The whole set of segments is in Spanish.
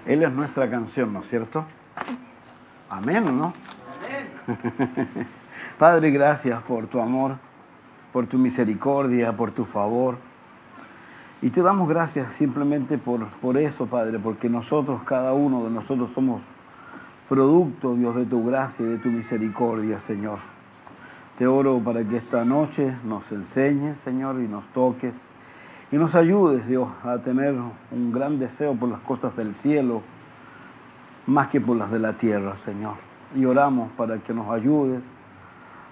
Él es nuestra canción, ¿no es cierto? Amén, ¿no? Padre, gracias por tu amor, por tu misericordia, por tu favor. Y te damos gracias simplemente por eso, Padre, porque nosotros, cada uno de nosotros somos producto, Dios, de tu gracia y de tu misericordia, Señor. Te oro para que esta noche nos enseñes, Señor, y nos toques. Y nos ayudes, Dios, a tener un gran deseo por las cosas del cielo, más que por las de la tierra, Señor. Y oramos para que nos ayudes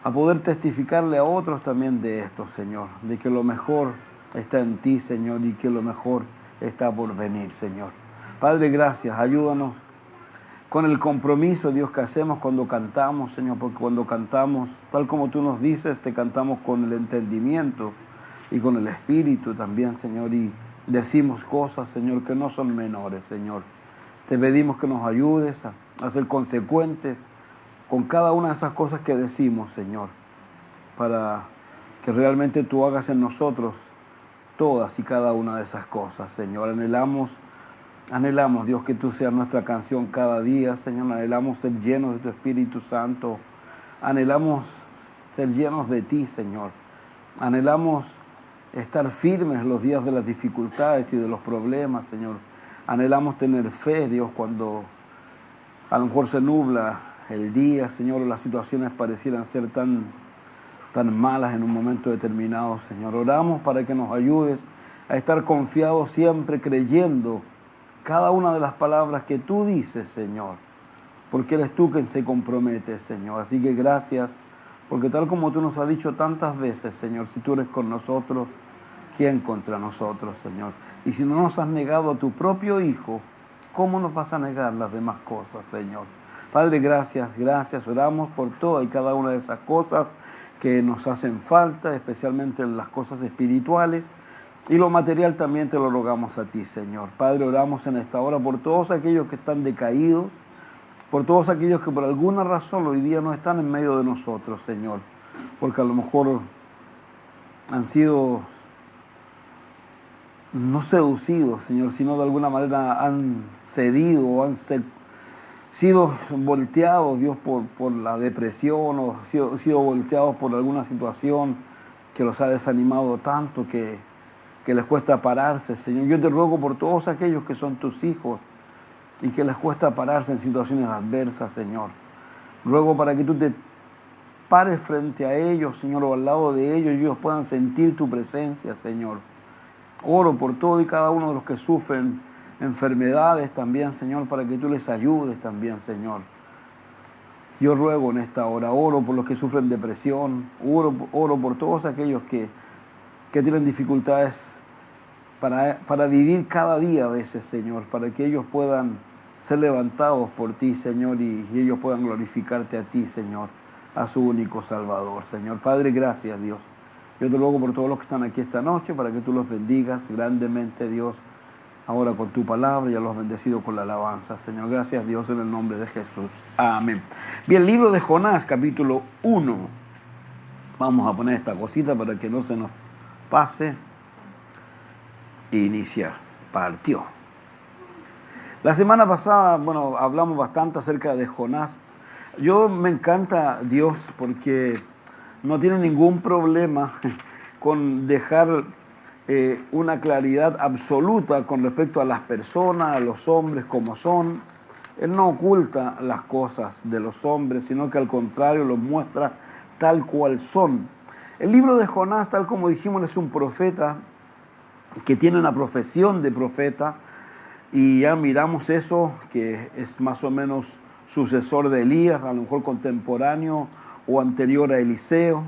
a poder testificarle a otros también de esto, Señor, de que lo mejor está en ti, Señor, y que lo mejor está por venir, Señor. Padre, gracias, ayúdanos con el compromiso, Dios, que hacemos cuando cantamos, Señor, porque cuando cantamos, tal como tú nos dices, te cantamos con el entendimiento y con el espíritu también, Señor, y decimos cosas, Señor, que no son menores, Señor. Te pedimos que nos ayudes a ser consecuentes con cada una de esas cosas que decimos, Señor, para que realmente tú hagas en nosotros todas y cada una de esas cosas, Señor. Anhelamos, Dios, que tú seas nuestra canción cada día, Señor. Anhelamos ser llenos de tu Espíritu Santo. Anhelamos ser llenos de ti, Señor. Anhelamos estar firmes en los días de las dificultades y de los problemas, Señor. Anhelamos tener fe, Dios, cuando a lo mejor se nubla el día, Señor, las situaciones parecieran ser tan malas en un momento determinado, Señor. Oramos para que nos ayudes a estar confiados siempre, creyendo cada una de las palabras que tú dices, Señor, porque eres tú quien se compromete, Señor. Así que gracias, porque tal como tú nos has dicho tantas veces, Señor, si tú eres con nosotros, ¿quién contra nosotros, Señor? Y si no nos has negado a tu propio Hijo, ¿cómo nos vas a negar las demás cosas, Señor? Padre, gracias, oramos por todas y cada una de esas cosas que nos hacen falta, especialmente en las cosas espirituales, y lo material también te lo rogamos a ti, Señor. Padre, oramos en esta hora por todos aquellos que están decaídos, por todos aquellos que por alguna razón hoy día no están en medio de nosotros, Señor, porque a lo mejor han sido no seducidos, Señor, sino de alguna manera han cedido o han sido volteados, Dios, por la depresión o sido volteados por alguna situación que los ha desanimado tanto que les cuesta pararse, Señor. Yo te ruego por todos aquellos que son tus hijos y que les cuesta pararse en situaciones adversas, Señor. Ruego para que tú te pares frente a ellos, Señor, o al lado de ellos y ellos puedan sentir tu presencia, Señor. Oro por todo y cada uno de los que sufren enfermedades también, Señor, para que tú les ayudes también, Señor. Yo ruego en esta hora, oro por los que sufren depresión, oro por todos aquellos que tienen dificultades para vivir cada día a veces, Señor, para que ellos puedan ser levantados por ti, Señor, y ellos puedan glorificarte a ti, Señor, a su único Salvador, Señor. Padre, gracias, Dios. Yo te ruego por todos los que están aquí esta noche, para que tú los bendigas grandemente, Dios, ahora con tu palabra, ya los has bendecido con la alabanza, Señor. Gracias, Dios, en el nombre de Jesús. Amén. Bien, libro de Jonás, capítulo 1. Vamos a poner esta cosita para que no se nos pase. Iniciar. Partió. La semana pasada, hablamos bastante acerca de Jonás. Yo me encanta Dios porque no tiene ningún problema con dejar una claridad absoluta con respecto a las personas, a los hombres como son. Él no oculta las cosas de los hombres, sino que al contrario los muestra tal cual son. El libro de Jonás, tal como dijimos, es un profeta que tiene una profesión de profeta, y ya miramos eso, que es más o menos sucesor de Elías, a lo mejor contemporáneo o anterior a Eliseo.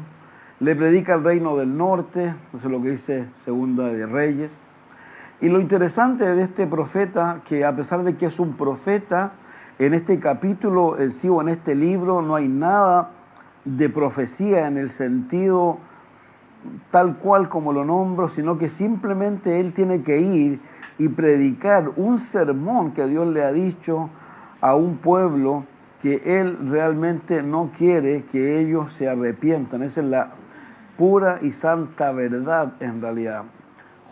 Le predica el reino del norte, eso es lo que dice Segunda de Reyes. Y lo interesante de este profeta, que a pesar de que es un profeta, en este capítulo en sí o en este libro no hay nada de profecía en el sentido tal cual como lo nombro, sino que simplemente él tiene que ir y predicar un sermón que Dios le ha dicho a un pueblo que él realmente no quiere que ellos se arrepientan. Esa es la pura y santa verdad en realidad.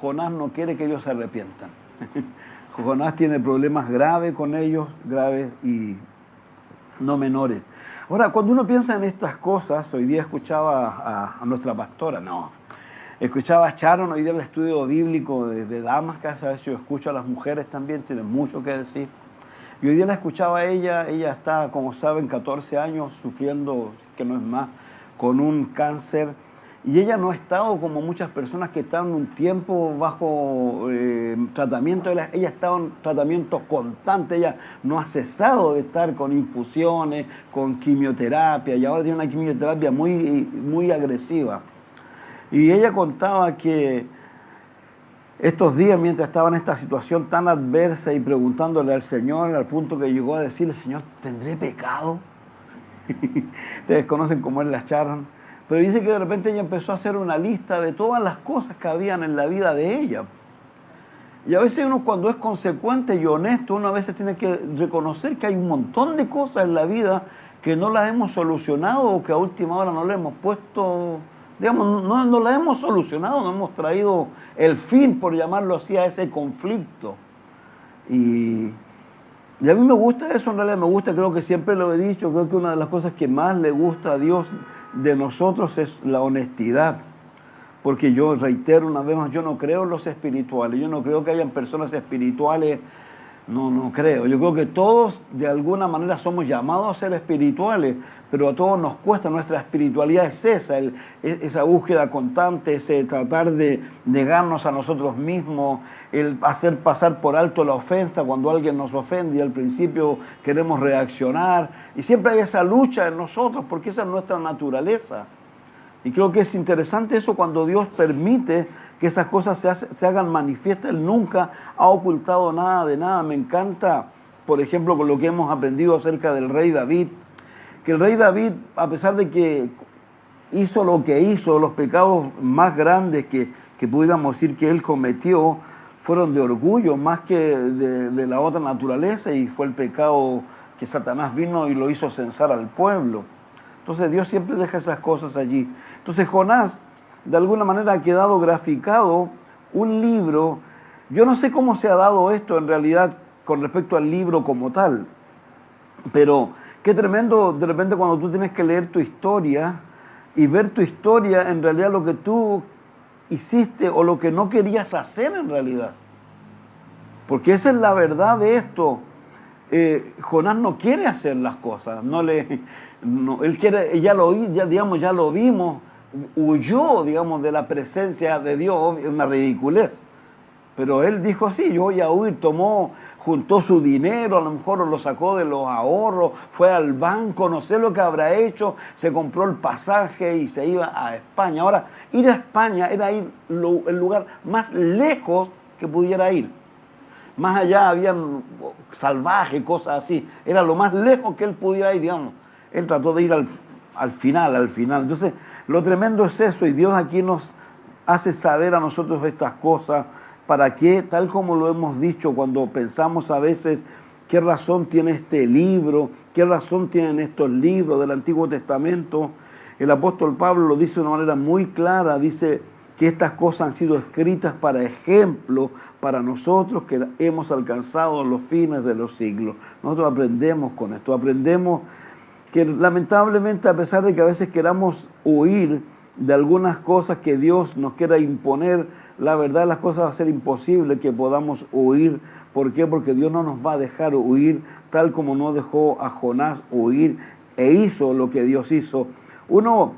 Jonás no quiere que ellos se arrepientan. Jonás tiene problemas graves con ellos, graves y no menores. Ahora, cuando uno piensa en estas cosas, hoy día escuchaba a nuestra pastora, escuchaba a Sharon hoy día el estudio bíblico de damas, que a veces yo escucho a las mujeres también, tienen mucho que decir. Y hoy día la escuchaba a ella está, como saben, 14 años sufriendo, que no es más, con un cáncer. Y ella no ha estado como muchas personas que están un tiempo bajo tratamiento. Ella ha estado en tratamiento constante. Ella no ha cesado de estar con infusiones, con quimioterapia. Y ahora tiene una quimioterapia muy agresiva. Y ella contaba que estos días, mientras estaba en esta situación tan adversa y preguntándole al Señor, al punto que llegó a decirle, Señor, ¿tendré pecado? Ustedes conocen cómo es la Sharon. Pero dice que de repente ella empezó a hacer una lista de todas las cosas que habían en la vida de ella. Y a veces uno, cuando es consecuente y honesto, uno a veces tiene que reconocer que hay un montón de cosas en la vida que no las hemos solucionado o que a última hora no le hemos puesto, digamos, no las hemos solucionado, no hemos traído el fin, por llamarlo así, a ese conflicto. Y a mí me gusta eso, en realidad me gusta, creo que siempre lo he dicho, creo que una de las cosas que más le gusta a Dios de nosotros es la honestidad. Porque yo reitero una vez más, yo no creo en los espirituales, yo no creo que hayan personas espirituales, no creo. Yo creo que todos de alguna manera somos llamados a ser espirituales, pero a todos nos cuesta, nuestra espiritualidad es esa búsqueda constante, ese tratar de negarnos a nosotros mismos, el hacer pasar por alto la ofensa cuando alguien nos ofende y al principio queremos reaccionar. Y siempre hay esa lucha en nosotros porque esa es nuestra naturaleza. Y creo que es interesante eso cuando Dios permite que esas cosas se hagan manifiestas. Él nunca ha ocultado nada de nada. Me encanta, por ejemplo, con lo que hemos aprendido acerca del rey David, que el rey David, a pesar de que hizo lo que hizo, los pecados más grandes que pudiéramos decir que él cometió, fueron de orgullo más que de la otra naturaleza, y fue el pecado que Satanás vino y lo hizo censar al pueblo. Entonces Dios siempre deja esas cosas allí. Entonces Jonás, de alguna manera, ha quedado graficado un libro. Yo no sé cómo se ha dado esto en realidad con respecto al libro como tal, pero qué tremendo de repente cuando tú tienes que leer tu historia y ver tu historia, en realidad lo que tú hiciste o lo que no querías hacer en realidad. Porque esa es la verdad de esto. Jonás no quiere hacer las cosas, él quiere, ya lo vimos, huyó, digamos, de la presencia de Dios, es una ridiculez. Pero él dijo, sí, yo voy a huir, juntó su dinero, a lo mejor lo sacó de los ahorros, fue al banco, no sé lo que habrá hecho, se compró el pasaje y se iba a España. Ahora, ir a España era ir el lugar más lejos que pudiera ir. Más allá habían salvajes, cosas así. Era lo más lejos que él pudiera ir, digamos. Él trató de ir al final. Entonces, lo tremendo es eso, y Dios aquí nos hace saber a nosotros estas cosas, para que, tal como lo hemos dicho, cuando pensamos a veces qué razón tiene este libro, qué razón tienen estos libros del Antiguo Testamento, el apóstol Pablo lo dice de una manera muy clara, dice que estas cosas han sido escritas para ejemplo para nosotros que hemos alcanzado los fines de los siglos. Nosotros aprendemos con esto, aprendemos que lamentablemente, a pesar de que a veces queramos huir de algunas cosas que Dios nos quiera imponer, la verdad las cosas va a ser imposible que podamos huir. ¿Por qué? Porque Dios no nos va a dejar huir, tal como no dejó a Jonás huir e hizo lo que Dios hizo. Uno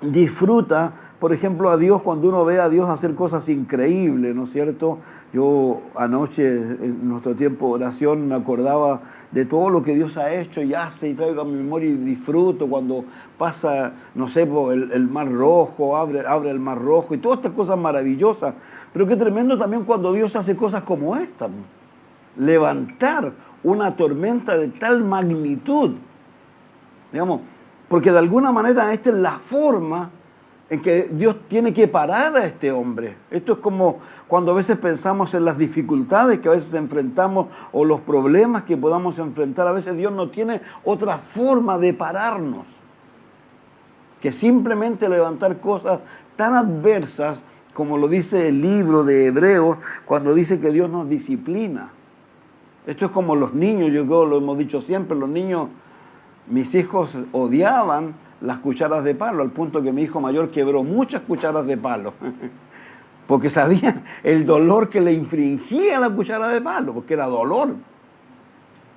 disfruta, por ejemplo, a Dios cuando uno ve a Dios hacer cosas increíbles, ¿no es cierto? Yo anoche, en nuestro tiempo de oración, me acordaba de todo lo que Dios ha hecho y hace, y traigo a mi memoria y disfruto cuando pasa, no sé, el Mar Rojo, abre el Mar Rojo y todas estas cosas maravillosas. Pero qué tremendo también cuando Dios hace cosas como esta. Levantar una tormenta de tal magnitud, digamos, porque de alguna manera esta es la forma en que Dios tiene que parar a este hombre. Esto es como cuando a veces pensamos en las dificultades que a veces enfrentamos o los problemas que podamos enfrentar. A veces Dios no tiene otra forma de pararnos que simplemente levantar cosas tan adversas como lo dice el libro de Hebreos, cuando dice que Dios nos disciplina. Esto es como los niños, yo creo, lo hemos dicho siempre, los niños, mis hijos odiaban las cucharas de palo, al punto que mi hijo mayor quebró muchas cucharas de palo, porque sabía el dolor que le infringía la cuchara de palo, porque era dolor,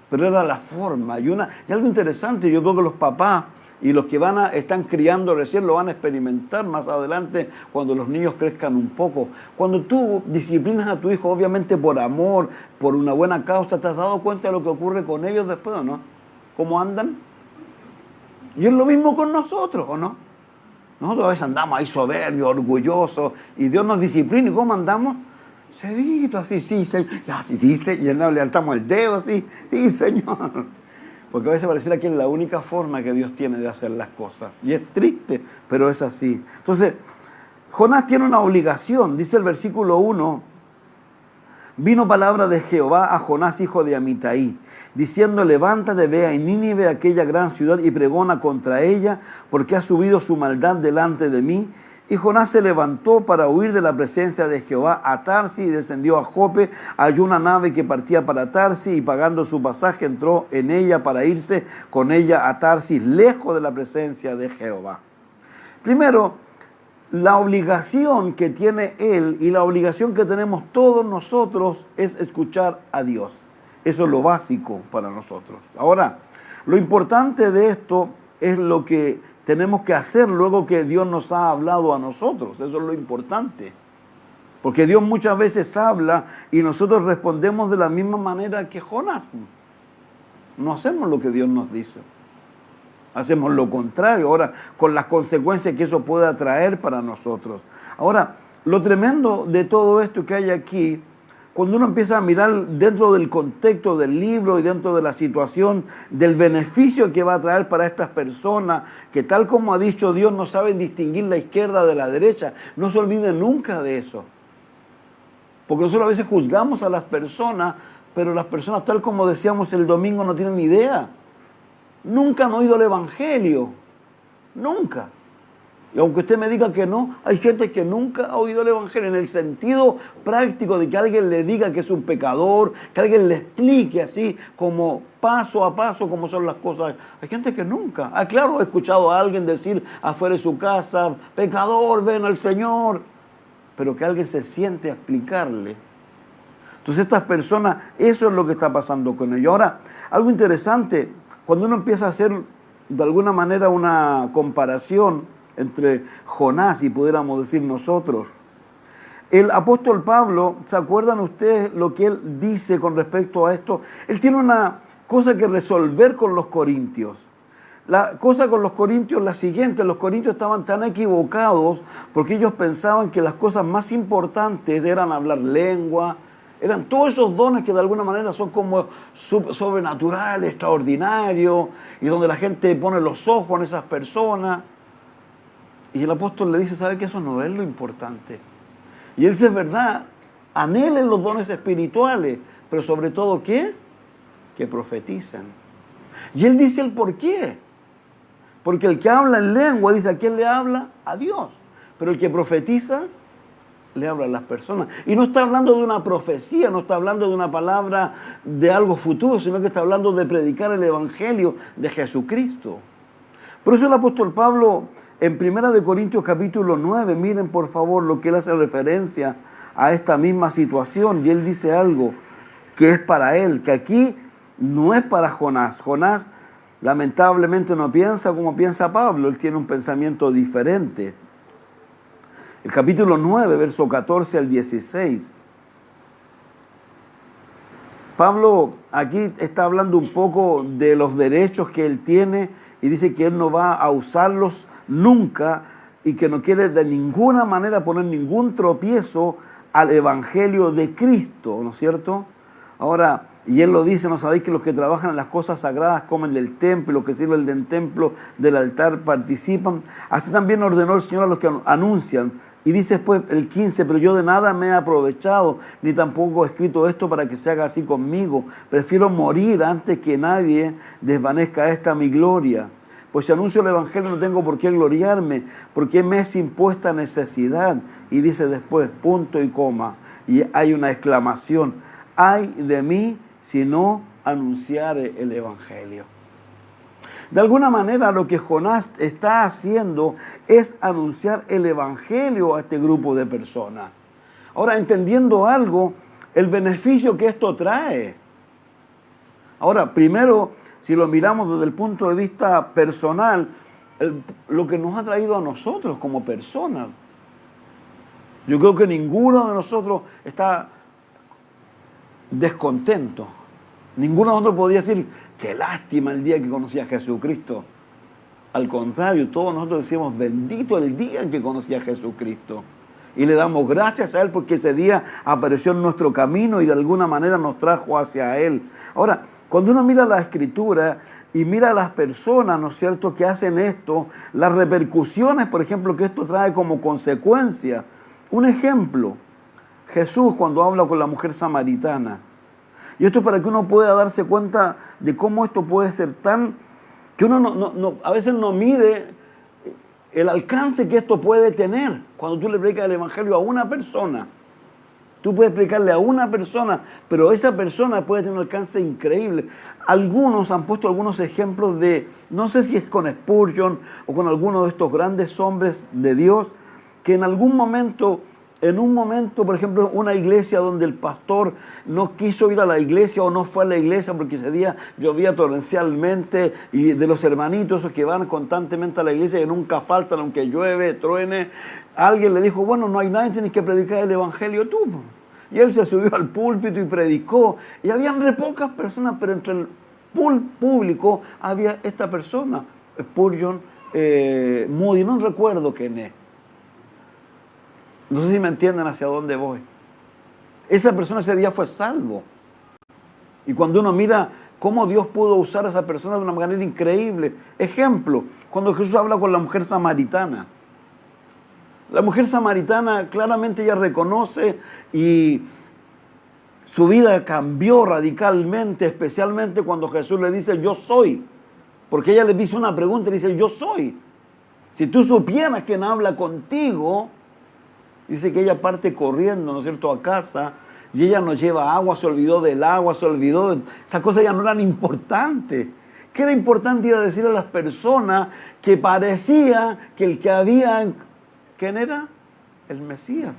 pero era la forma. Y algo interesante, yo creo que los papás y los que están criando recién lo van a experimentar más adelante cuando los niños crezcan un poco. Cuando tú disciplinas a tu hijo, obviamente por amor, por una buena causa, ¿te has dado cuenta de lo que ocurre con ellos después o no? ¿Cómo andan? Y es lo mismo con nosotros, ¿o no? Nosotros a veces andamos ahí soberbios, orgullosos, y Dios nos disciplina. ¿Y cómo andamos? Cedito, así, sí, Señor. Ya, sí, y levantamos el dedo, así, sí, Señor. Porque a veces pareciera que es la única forma que Dios tiene de hacer las cosas. Y es triste, pero es así. Entonces, Jonás tiene una obligación. Dice el versículo 1, vino palabra de Jehová a Jonás, hijo de Amitai, diciendo, levántate, ve a Nínive, aquella gran ciudad, y pregona contra ella, porque ha subido su maldad delante de mí. Y Jonás se levantó para huir de la presencia de Jehová a Tarsis y descendió a Jope. Halló una nave que partía para Tarsis y pagando su pasaje entró en ella para irse con ella a Tarsis, lejos de la presencia de Jehová. Primero, la obligación que tiene él y la obligación que tenemos todos nosotros es escuchar a Dios. Eso es lo básico para nosotros. Ahora, lo importante de esto es lo que tenemos que hacer luego que Dios nos ha hablado a nosotros. Eso es lo importante. Porque Dios muchas veces habla y nosotros respondemos de la misma manera que Jonás. No hacemos lo que Dios nos dice. Hacemos lo contrario, ahora con las consecuencias que eso pueda traer para nosotros. Ahora, lo tremendo de todo esto que hay aquí, cuando uno empieza a mirar dentro del contexto del libro y dentro de la situación del beneficio que va a traer para estas personas, que tal como ha dicho Dios, no saben distinguir la izquierda de la derecha, no se olviden nunca de eso. Porque nosotros a veces juzgamos a las personas, pero las personas, tal como decíamos el domingo, no tienen ni idea. Nunca han oído el Evangelio, nunca. Y aunque usted me diga que no, hay gente que nunca ha oído el Evangelio en el sentido práctico de que alguien le diga que es un pecador, que alguien le explique así como paso a paso cómo son las cosas. Hay gente que nunca. Claro, he escuchado a alguien decir afuera de su casa, pecador, ven al Señor, pero que alguien se siente a explicarle. Entonces estas personas, eso es lo que está pasando con ellos. Ahora, algo interesante, cuando uno empieza a hacer de alguna manera una comparación entre Jonás y pudiéramos decir nosotros, el apóstol Pablo, ¿se acuerdan ustedes lo que él dice con respecto a esto? Él tiene una cosa que resolver con los corintios. La cosa con los corintios es la siguiente: los corintios estaban tan equivocados porque ellos pensaban que las cosas más importantes eran hablar lengua, eran todos esos dones que de alguna manera son como sobrenaturales, extraordinarios, y donde la gente pone los ojos en esas personas. Y el apóstol le dice, ¿sabe que eso no es lo importante? Y él dice, es verdad, anhelen los dones espirituales, pero sobre todo, ¿qué? Que profeticen. Y él dice el por qué. Porque el que habla en lengua, dice, ¿a quién le habla? A Dios. Pero el que profetiza, le habla a las personas. Y no está hablando de una profecía, no está hablando de una palabra de algo futuro, sino que está hablando de predicar el Evangelio de Jesucristo. Por eso el apóstol Pablo, en 1 Corintios capítulo 9, miren por favor lo que él hace referencia a esta misma situación, y él dice algo que es para él, que aquí no es para Jonás. Jonás lamentablemente no piensa como piensa Pablo, él tiene un pensamiento diferente. El capítulo 9, verso 14 al 16. Pablo aquí está hablando un poco de los derechos que él tiene y dice que él no va a usarlos nunca y que no quiere de ninguna manera poner ningún tropiezo al Evangelio de Cristo, ¿no es cierto? Ahora, y él lo dice, ¿no sabéis que los que trabajan en las cosas sagradas comen del templo y los que sirven del templo del altar participan? Así también ordenó el Señor a los que anuncian. Y dice después el 15, pero yo de nada me he aprovechado, ni tampoco he escrito esto para que se haga así conmigo. Prefiero morir antes que nadie desvanezca esta mi gloria. Pues si anuncio el Evangelio no tengo por qué gloriarme, porque me es impuesta necesidad. Y dice después, punto y coma, y hay una exclamación, ay de mí si no anunciare el Evangelio. De alguna manera lo que Jonás está haciendo es anunciar el Evangelio a este grupo de personas. Ahora, entendiendo algo, el beneficio que esto trae. Ahora, primero, si lo miramos desde el punto de vista personal, lo que nos ha traído a nosotros como personas. Yo creo que ninguno de nosotros está descontento. Ninguno de nosotros podía decir, qué lástima el día que conocí a Jesucristo. Al contrario, todos nosotros decíamos, bendito el día en que conocí a Jesucristo. Y le damos gracias a Él porque ese día apareció en nuestro camino y de alguna manera nos trajo hacia Él. Ahora, cuando uno mira la Escritura y mira a las personas, ¿no es cierto?, que hacen esto, las repercusiones, por ejemplo, que esto trae como consecuencia. Un ejemplo, Jesús cuando habla con la mujer samaritana. Y esto es para que uno pueda darse cuenta de cómo esto puede ser tan... que uno a veces no mide el alcance que esto puede tener. Cuando tú le predicas el Evangelio a una persona, tú puedes explicarle a una persona, pero esa persona puede tener un alcance increíble. Algunos han puesto algunos ejemplos de, no sé si es con Spurgeon o con alguno de estos grandes hombres de Dios, que en un momento, por ejemplo, una iglesia donde el pastor no quiso ir a la iglesia o no fue a la iglesia porque ese día llovía torrencialmente, y de los hermanitos esos que van constantemente a la iglesia y nunca faltan aunque llueve, truene, alguien le dijo, bueno, no hay nadie, tienes que predicar el Evangelio tú. Y él se subió al púlpito y predicó, y habían re pocas personas, pero entre el público había esta persona, Spurgeon, Moody, no recuerdo quién es. No sé si me entienden hacia dónde voy. Esa persona ese día fue salvo. Y cuando uno mira cómo Dios pudo usar a esa persona de una manera increíble. Ejemplo, cuando Jesús habla con la mujer samaritana. La mujer samaritana claramente ella reconoce y su vida cambió radicalmente, especialmente cuando Jesús le dice, yo soy. Porque ella le dice una pregunta y le dice, yo soy. Si tú supieras quién habla contigo... Dice que ella parte corriendo, ¿no es cierto?, a casa, y ella nos lleva agua, se olvidó del agua, se olvidó, esas cosas ya no eran importantes. ¿Qué era importante? Ir a decir a las personas que parecía que el que había, ¿quién era? El Mesías.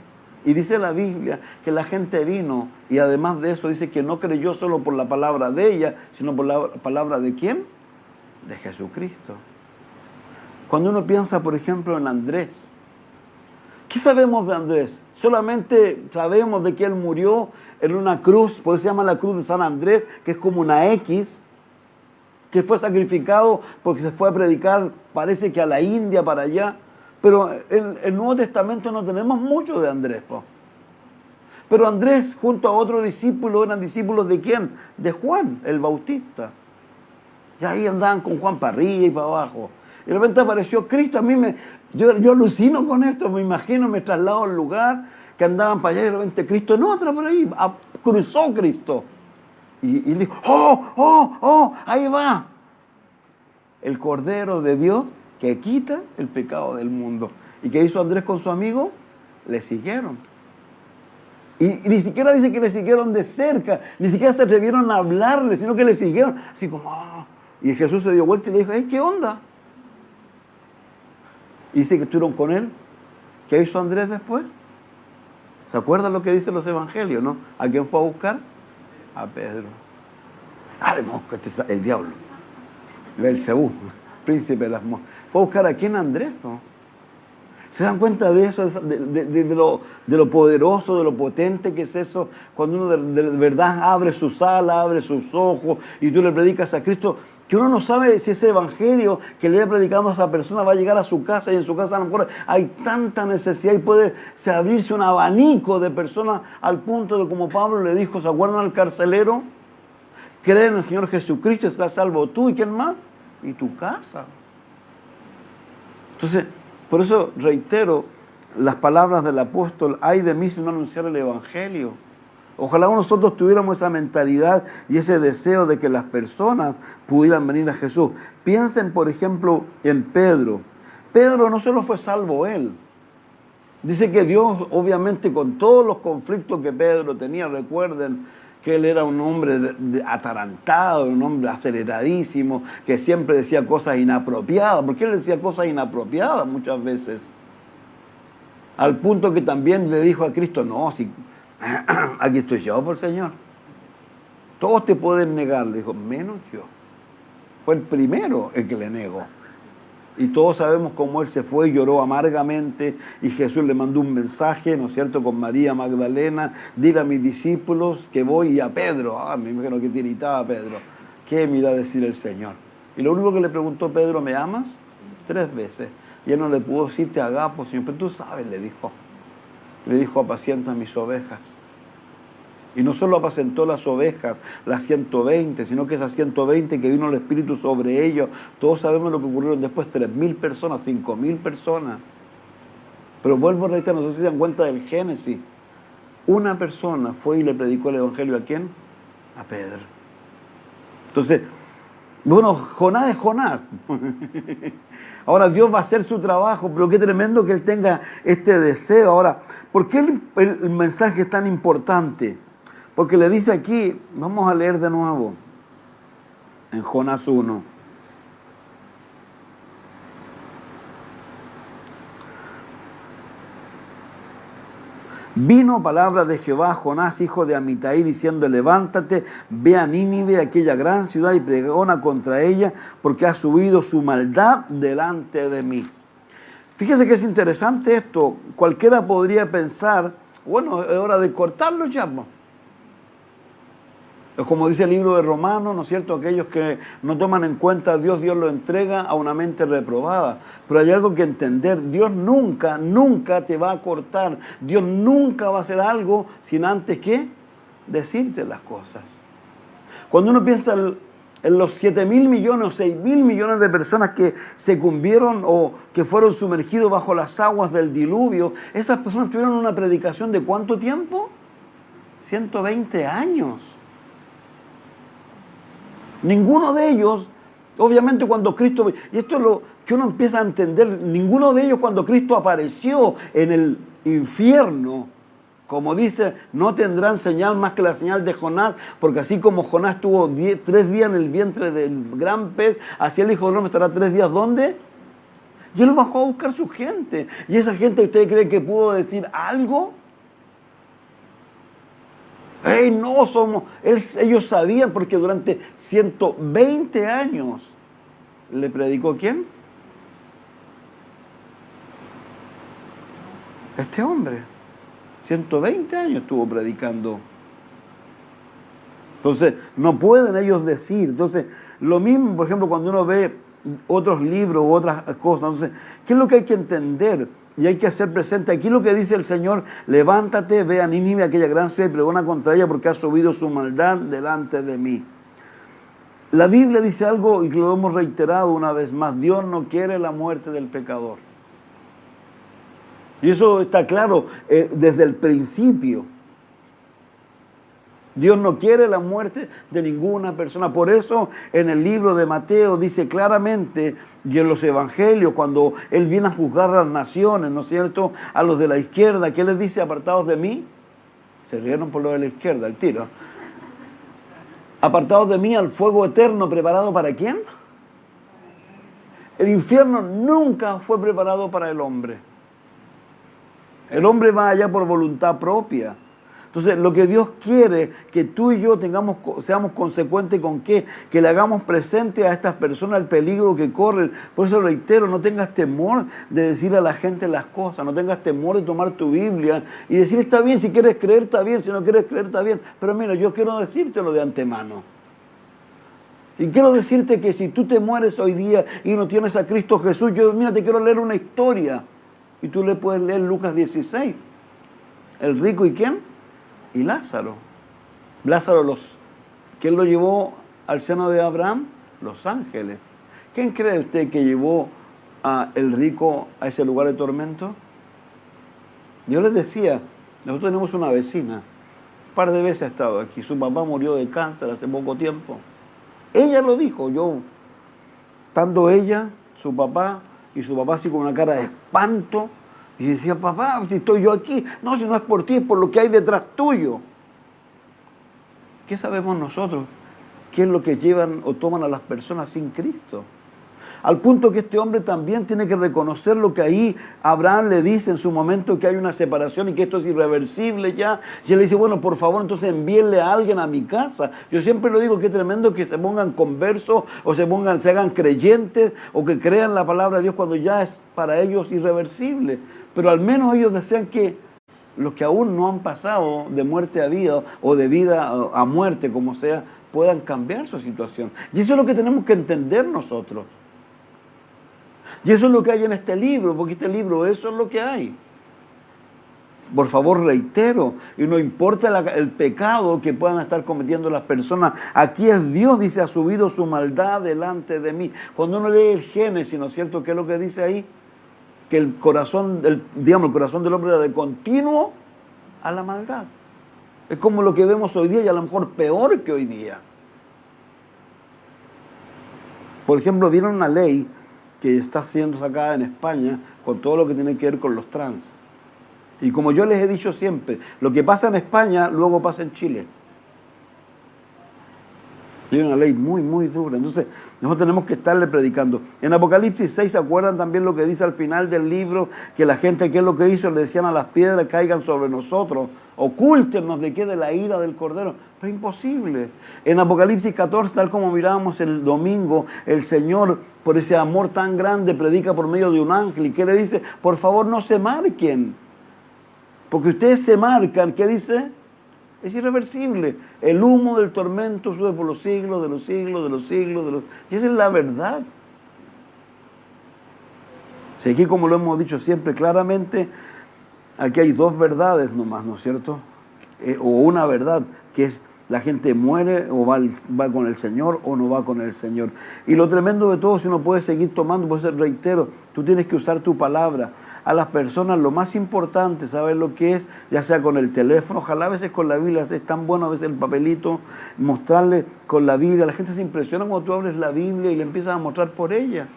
Y dice la Biblia que la gente vino, y además de eso dice que no creyó solo por la palabra de ella, sino por la palabra de ¿quién? De Jesucristo. Cuando uno piensa, por ejemplo, en Andrés, ¿qué sabemos de Andrés? Solamente sabemos de que él murió en una cruz, por eso se llama la cruz de San Andrés, que es como una X, que fue sacrificado porque se fue a predicar, parece que a la India, para allá. Pero en el Nuevo Testamento no tenemos mucho de Andrés, po. Pero Andrés, junto a otro discípulo, eran discípulos ¿de quién? De Juan, el Bautista. Y ahí andaban con Juan para arriba y para abajo. Y de repente apareció Cristo. A mí yo alucino con esto, me imagino, me traslado al lugar que andaban para allá y de repente Cristo en otra por ahí, cruzó Cristo. Y le dijo, ahí va. El Cordero de Dios que quita el pecado del mundo. ¿Y qué hizo Andrés con su amigo? Le siguieron. Y ni siquiera dice que le siguieron de cerca, ni siquiera se atrevieron a hablarle, sino que le siguieron, así como, Y Jesús se dio vuelta y le dijo, ¿qué onda? Y dice que estuvieron con él. ¿Qué hizo Andrés después? ¿Se acuerdan lo que dicen los evangelios, no? ¿A quién fue a buscar? A Pedro. Mosca, el diablo. Belcebú, príncipe de las moscas. Fue a buscar a quién, Andrés, ¿no? ¿Se dan cuenta de eso? De lo poderoso, de lo potente que es eso? Cuando uno de verdad abre sus alas, abre sus ojos y tú le predicas a Cristo, que uno no sabe si ese evangelio que le he predicado a esa persona va a llegar a su casa, y en su casa a lo mejor hay tanta necesidad y puede abrirse un abanico de personas al punto de, como Pablo le dijo, ¿se acuerdan al carcelero? Cree en el Señor Jesucristo, estás salvo tú y quién más, y tu casa. Entonces, por eso reitero las palabras del apóstol, ay de mí si no anunciar el evangelio. Ojalá nosotros tuviéramos esa mentalidad y ese deseo de que las personas pudieran venir a Jesús. Piensen, por ejemplo, en Pedro. Pedro no solo fue salvo él. Dice que Dios, obviamente, con todos los conflictos que Pedro tenía, recuerden que él era un hombre atarantado, un hombre aceleradísimo, que siempre decía cosas inapropiadas. ¿Por qué él decía cosas inapropiadas muchas veces? Al punto que también le dijo a Cristo, no, si aquí estoy yo por el Señor. Todos te pueden negar, le dijo, menos yo. Fue el primero el que le negó. Y todos sabemos cómo él se fue y lloró amargamente y Jesús le mandó un mensaje, ¿no es cierto?, con María Magdalena, dile a mis discípulos que voy, y a Pedro, me imagino que tiritaba Pedro, ¿qué me irá a decir el Señor? Y lo único que le preguntó Pedro, ¿me amas? 3 veces. Y él no le pudo decir, te agapo, Señor, pero tú sabes, le dijo, apacienta mis ovejas. Y no solo apacentó las ovejas, las 120, sino que esas 120 que vino el Espíritu sobre ellos, todos sabemos lo que ocurrieron después, 3.000 personas, 5.000 personas. Pero vuelvo a reiterar, no sé si se dan cuenta del Génesis. Una persona fue y le predicó el Evangelio, ¿a quién? A Pedro. Entonces, bueno, Jonás es Jonás. Ahora Dios va a hacer su trabajo, pero qué tremendo que él tenga este deseo. Ahora, ¿por qué el mensaje es tan importante? Porque le dice aquí, vamos a leer de nuevo, en Jonás 1. Vino palabra de Jehová a Jonás, hijo de Amitai, diciendo, levántate, ve a Nínive, aquella gran ciudad, y pregona contra ella, porque ha subido su maldad delante de mí. Fíjese que es interesante esto. Cualquiera podría pensar, bueno, es hora de cortarlo ya. Es como dice el libro de Romanos, ¿no es cierto? Aquellos que no toman en cuenta a Dios, Dios lo entrega a una mente reprobada. Pero hay algo que entender, Dios nunca, nunca te va a cortar. Dios nunca va a hacer algo sin antes que decirte las cosas. Cuando uno piensa en los 7.000 millones o 6.000 millones de personas que se cumbieron o que fueron sumergidos bajo las aguas del diluvio, esas personas tuvieron una predicación de ¿cuánto tiempo? 120 años. Ninguno de ellos, obviamente cuando Cristo, y esto es lo que uno empieza a entender, ninguno de ellos cuando Cristo apareció en el infierno, como dice, no tendrán señal más que la señal de Jonás, porque así como Jonás estuvo 3 días en el vientre del gran pez, así el Hijo del Hombre estará 3 días, ¿dónde? Y él bajó a buscar su gente. ¿Y esa gente usted cree que pudo decir algo? No somos, ellos sabían porque durante 120 años le predicó ¿quién? Este hombre. 120 años estuvo predicando. Entonces, no pueden ellos decir. Entonces, lo mismo, por ejemplo, cuando uno ve otros libros u otras cosas. Entonces, ¿qué es lo que hay que entender? Y hay que hacer presente. Aquí lo que dice el Señor, levántate, ve a Nínive, aquella gran ciudad, y pregona contra ella porque ha subido su maldad delante de mí. La Biblia dice algo, y lo hemos reiterado una vez más, Dios no quiere la muerte del pecador. Y eso está claro desde el principio. Dios no quiere la muerte de ninguna persona. Por eso en el libro de Mateo dice claramente, y en los evangelios, cuando Él viene a juzgar a las naciones, ¿no es cierto?, a los de la izquierda, ¿qué les dice? Apartados de mí. Se rieron por lo de la izquierda, el tiro. Apartados de mí al fuego eterno, ¿preparado para quién? El infierno nunca fue preparado para el hombre. El hombre va allá por voluntad propia. Entonces, lo que Dios quiere que tú y yo seamos consecuentes con qué, que le hagamos presente a estas personas el peligro que corren. Por eso reitero, no tengas temor de decirle a la gente las cosas, no tengas temor de tomar tu Biblia y decir, está bien, si quieres creer, está bien, si no quieres creer, está bien. Pero mira, yo quiero decírtelo de antemano. Y quiero decirte que si tú te mueres hoy día y no tienes a Cristo Jesús, mira, te quiero leer una historia. Y tú le puedes leer Lucas 16. El rico y ¿quién? Y Lázaro. Lázaro, ¿quién lo llevó al seno de Abraham? Los ángeles. ¿Quién cree usted que llevó a el rico a ese lugar de tormento? Yo les decía, nosotros tenemos una vecina Un par de veces ha estado aquí. Su papá murió de cáncer hace poco tiempo. Ella lo dijo, yo, estando ella, su papá, y su papá así con una cara de espanto, y decía, papá, si estoy yo aquí, no, si no es por ti, es por lo que hay detrás tuyo. ¿Qué sabemos nosotros? ¿Qué es lo que llevan o toman a las personas sin Cristo? Al punto que este hombre también tiene que reconocer lo que ahí Abraham le dice en su momento, que hay una separación y que esto es irreversible ya. Y él le dice, bueno, por favor, entonces envíenle a alguien a mi casa. Yo siempre lo digo, que es tremendo que se pongan conversos o se hagan creyentes o que crean la palabra de Dios cuando ya es para ellos irreversible. Pero al menos ellos desean que los que aún no han pasado de muerte a vida o de vida a muerte, como sea, puedan cambiar su situación. Y eso es lo que tenemos que entender nosotros. Y eso es lo que hay en este libro, porque este libro, eso es lo que hay. Por favor, reitero, y no importa el pecado que puedan estar cometiendo las personas, aquí es Dios, dice, ha subido su maldad delante de mí. Cuando uno lee el Génesis, ¿no es cierto? ¿Qué es lo que dice ahí? Que el corazón del hombre era de continuo a la maldad. Es como lo que vemos hoy día y a lo mejor peor que hoy día. Por ejemplo, vieron una ley que está siendo sacada en España con todo lo que tiene que ver con los trans. Y como yo les he dicho siempre, lo que pasa en España luego pasa en Chile. Y es una ley muy, muy dura. Entonces, nosotros tenemos que estarle predicando. En Apocalipsis 6, ¿se acuerdan también lo que dice al final del libro? Que la gente, ¿qué es lo que hizo? Le decían a las piedras, caigan sobre nosotros, ocúltenos de qué, de la ira del Cordero. Pero es imposible. En Apocalipsis 14, tal como mirábamos el domingo, el Señor, por ese amor tan grande, predica por medio de un ángel. ¿Y qué le dice? Por favor, no se marquen. Porque ustedes se marcan, ¿qué dice? Es irreversible. El humo del tormento sube por los siglos, de los siglos, de los siglos, de los... Y esa es la verdad. Si aquí, como lo hemos dicho siempre claramente, aquí hay dos verdades nomás, ¿no es cierto? O una verdad, que es la gente muere o va con el Señor o no va con el Señor. Y lo tremendo de todo, si uno puede seguir tomando, por eso reitero, tú tienes que usar tu palabra. A las personas lo más importante, ¿sabes lo que es? Ya sea con el teléfono, ojalá a veces con la Biblia, es tan bueno a veces el papelito, mostrarle con la Biblia. La gente se impresiona cuando tú abres la Biblia y le empiezas a mostrar por ella.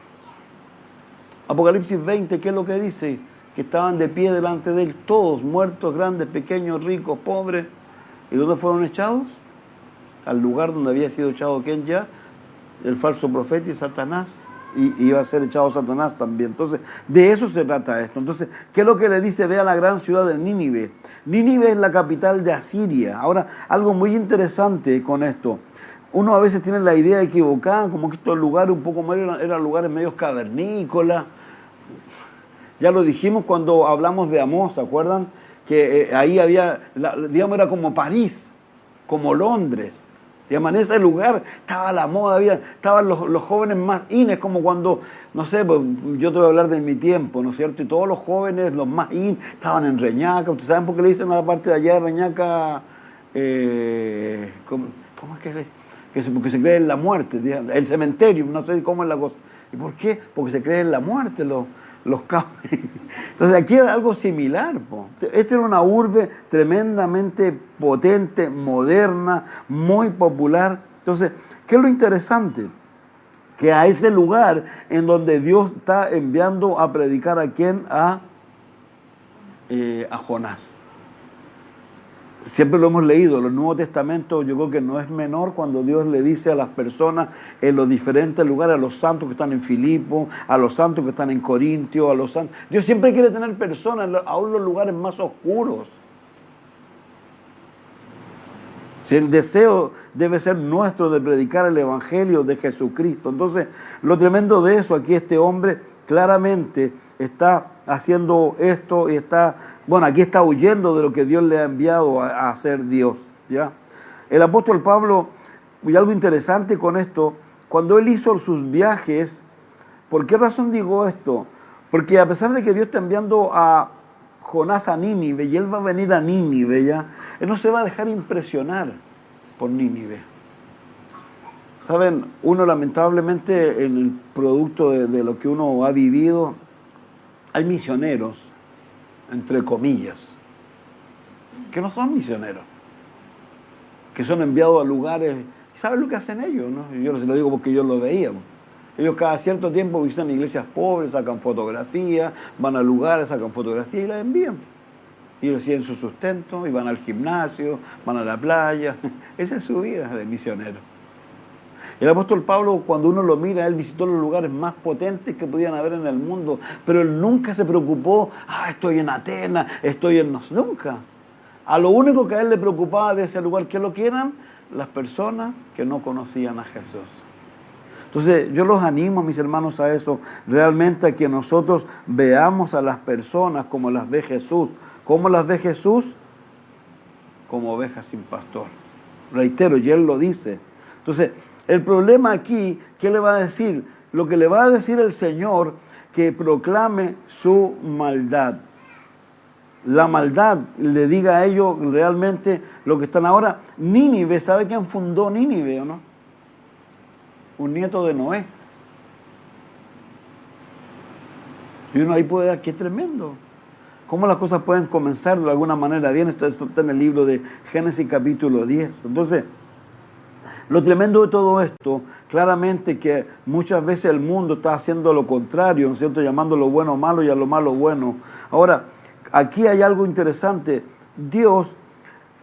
Apocalipsis 20, ¿qué es lo que dice? Que estaban de pie delante de él, todos, muertos, grandes, pequeños, ricos, pobres. ¿Y dónde fueron echados? Al lugar donde había sido echado ¿quién ya? El falso profeta y Satanás. Y iba a ser echado Satanás también. Entonces, de eso se trata esto. Entonces, ¿qué es lo que le dice? Ve a la gran ciudad de Nínive. Nínive es la capital de Asiria. Ahora, algo muy interesante con esto. Uno a veces tiene la idea equivocada, como que estos lugares un poco más eran lugares medios cavernícolas. Ya lo dijimos cuando hablamos de Amós, ¿se acuerdan? Que ahí había, digamos, era como París, como Londres. Digamos, en ese lugar estaba la moda, estaban los jóvenes más ines, como cuando, no sé, pues, yo te voy a hablar de mi tiempo, ¿no es cierto? Y todos los jóvenes, los más estaban en Reñaca. ¿Ustedes saben por qué le dicen a la parte de allá de Reñaca? ¿Cómo es que le dicen? Porque se cree en la muerte, el cementerio, no sé cómo es la cosa. ¿Y por qué? Porque se cree en la muerte los cabros. Entonces aquí era algo similar. Esta era una urbe tremendamente potente, moderna, muy popular. Entonces, ¿qué es lo interesante? Que a ese lugar en donde Dios está enviando a predicar ¿a quién? A Jonás. Siempre lo hemos leído, el Nuevo Testamento yo creo que no es menor cuando Dios le dice a las personas en los diferentes lugares, a los santos que están en Filipo, a los santos que están en Corintio, a los santos. Dios siempre quiere tener personas aún en los lugares más oscuros. Si el deseo debe ser nuestro de predicar el Evangelio de Jesucristo. Entonces, lo tremendo de eso, aquí este hombre claramente está haciendo esto y aquí está huyendo de lo que Dios le ha enviado a hacer Dios, ¿ya? El apóstol Pablo, y algo interesante con esto, cuando él hizo sus viajes, ¿por qué razón digo esto? Porque a pesar de que Dios está enviando a Jonás a Nínive y él va a venir a Nínive, ¿ya? Él no se va a dejar impresionar por Nínive. Saben, uno lamentablemente en el producto de lo que uno ha vivido, hay misioneros, entre comillas, que no son misioneros. que son enviados a lugares. ¿Saben lo que hacen ellos? ¿No? Yo se lo digo porque yo lo veía. Ellos cada cierto tiempo visitan iglesias pobres, sacan fotografías, van a lugares, sacan fotografías y las envían. Y reciben su sustento, y van al gimnasio, van a la playa. Esa es su vida de misionero. El apóstol Pablo, cuando uno lo mira, él visitó los lugares más potentes que podían haber en el mundo, pero él nunca se preocupó, estoy en Atenas, estoy en... Nunca. A lo único que a él le preocupaba de ese lugar, ¿qué lo que eran? Las personas que no conocían a Jesús. Entonces, yo los animo, mis hermanos, a eso, realmente a que nosotros veamos a las personas como las ve Jesús. ¿Cómo las ve Jesús? Como ovejas sin pastor. Reitero, y él lo dice. Entonces, el problema aquí, ¿qué le va a decir? Lo que le va a decir el Señor, que proclame su maldad. La maldad, le diga a ellos realmente lo que están ahora. Nínive, ¿sabe quién fundó Nínive o no? Un nieto de Noé. Y uno ahí puede ver qué tremendo. Cómo las cosas pueden comenzar de alguna manera bien. Esto está en el libro de Génesis capítulo 10. Entonces, lo tremendo de todo esto, claramente que muchas veces el mundo está haciendo lo contrario, ¿no es cierto? Llamando lo bueno malo y a lo malo bueno. Ahora, aquí hay algo interesante. Dios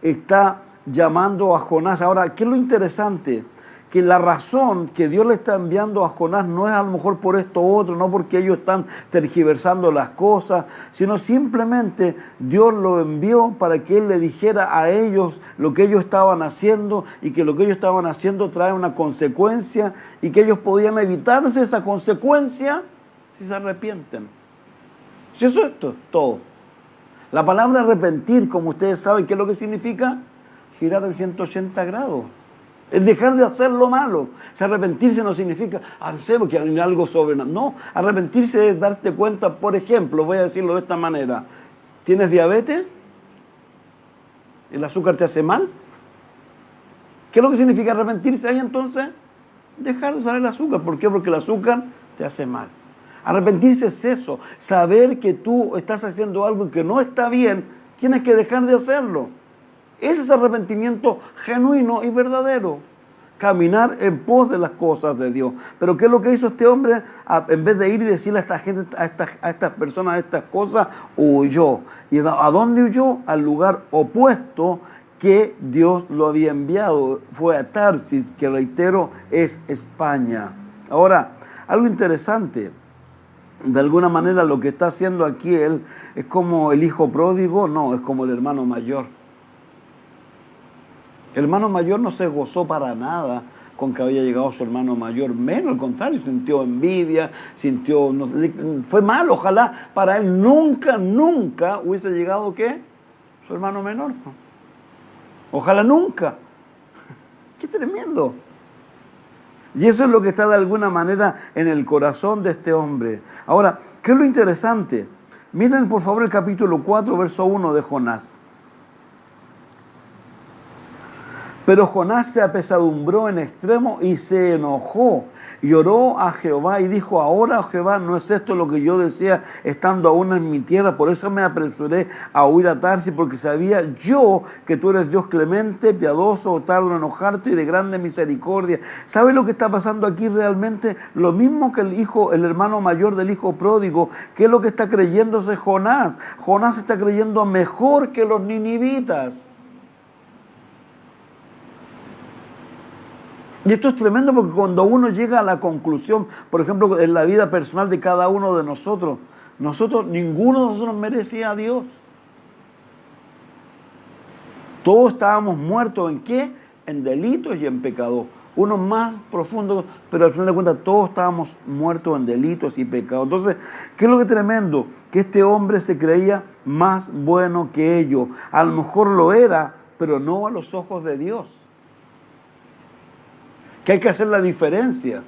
está llamando a Jonás. Ahora, ¿qué es lo interesante? Que la razón que Dios le está enviando a Jonás no es a lo mejor por esto u otro, no porque ellos están tergiversando las cosas, sino simplemente Dios lo envió para que Él le dijera a ellos lo que ellos estaban haciendo y que lo que ellos estaban haciendo trae una consecuencia y que ellos podían evitarse esa consecuencia si se arrepienten. Si eso es todo. La palabra arrepentir, como ustedes saben, ¿qué es lo que significa? Girar de 180 grados. Es dejar de hacer lo malo. Si arrepentirse no significa hacemos que hay algo sobrenatural. No, arrepentirse es darte cuenta, por ejemplo, voy a decirlo de esta manera. ¿Tienes diabetes? ¿El azúcar te hace mal? ¿Qué es lo que significa arrepentirse ahí entonces? Dejar de usar el azúcar. ¿Por qué? Porque el azúcar te hace mal. Arrepentirse es eso. Saber que tú estás haciendo algo que no está bien, tienes que dejar de hacerlo. Ese es arrepentimiento genuino y verdadero. Caminar en pos de las cosas de Dios. Pero ¿qué es lo que hizo este hombre? En vez de ir y decirle a esta gente, a estas personas, estas cosas, huyó. ¿Y a dónde huyó? Al lugar opuesto que Dios lo había enviado. Fue a Tarsis, que reitero, es España. Ahora, algo interesante. De alguna manera lo que está haciendo aquí él es como el hijo pródigo, no, es como el hermano mayor. El hermano mayor no se gozó para nada con que había llegado su hermano mayor, menos al contrario, sintió envidia, fue mal, ojalá para él nunca hubiese llegado, ¿qué? Su hermano menor. Ojalá nunca. ¡Qué tremendo! Y eso es lo que está de alguna manera en el corazón de este hombre. Ahora, ¿qué es lo interesante? Miren por favor el capítulo 4, verso 1 de Jonás. Pero Jonás se apesadumbró en extremo y se enojó. Y oró a Jehová y dijo, ahora, oh Jehová, no es esto lo que yo decía estando aún en mi tierra. Por eso me apresuré a huir a Tarsis, porque sabía yo que tú eres Dios clemente, piadoso, tardo en enojarte y de grande misericordia. ¿Sabe lo que está pasando aquí realmente? Lo mismo que el hermano mayor del hijo pródigo. ¿Qué es lo que está creyéndose Jonás? Jonás está creyendo mejor que los ninivitas. Y esto es tremendo porque cuando uno llega a la conclusión, por ejemplo, en la vida personal de cada uno de nosotros, ninguno de nosotros merecía a Dios. Todos estábamos muertos ¿en qué? En delitos y en pecados. Unos más profundos, pero al final de cuentas todos estábamos muertos en delitos y pecados. Entonces, ¿qué es lo que es tremendo? Que este hombre se creía más bueno que ellos. A lo mejor lo era, pero no a los ojos de Dios. Que hay que hacer la diferencia.